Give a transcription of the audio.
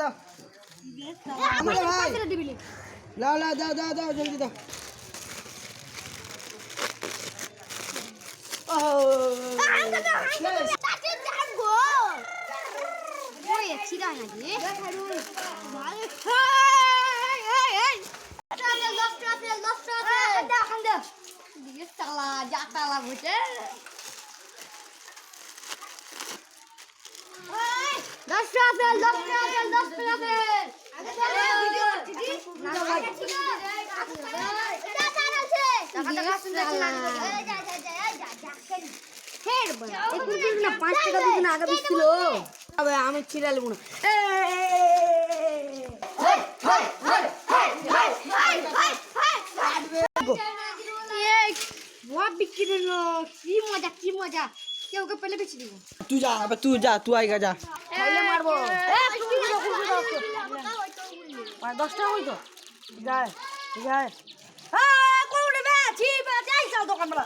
দাও আমাকে ভাই লাও লাও দাও দাও দাও জলদি দাও ও তাতে যাবো ওই ছিড়া না রে ভালো এই লফট খান্দা দিয়ে তালা যা তালা বসে লফট আমি ছিড়ালে মনে কি মজা কেউ কে পেলে বেশি দিব तू जा तू आएगा जा মারবো 10টা হইতো যায় যায় কোনে বে ছিবা যাইছো দোকান বলা